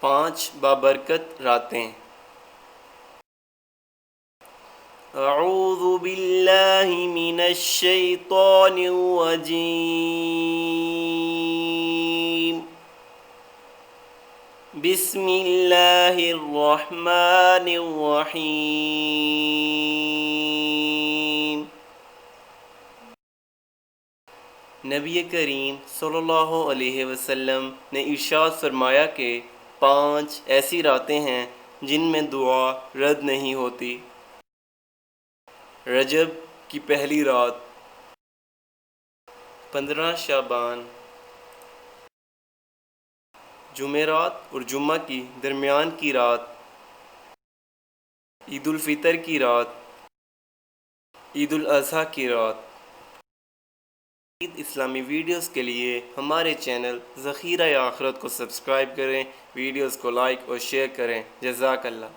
5 بابرکت راتیں۔ اعوذ باللہ من الشیطان الرجیم، بسم اللہ الرحمن الرحیم۔ نبی کریم صلی اللہ علیہ وسلم نے ارشاد فرمایا کہ 5 ایسی راتیں ہیں جن میں دعا رد نہیں ہوتی۔ رجب کی پہلی رات، 15 شعبان، جمعرات اور جمعہ کی درمیان کی رات، عید الفطر کی رات، عید الاضحیٰ کی رات۔ مزید اسلامی ویڈیوز کے لیے ہمارے چینل ذخیرہ آخرت کو سبسکرائب کریں، ویڈیوز کو لائک اور شیئر کریں۔ جزاک اللہ۔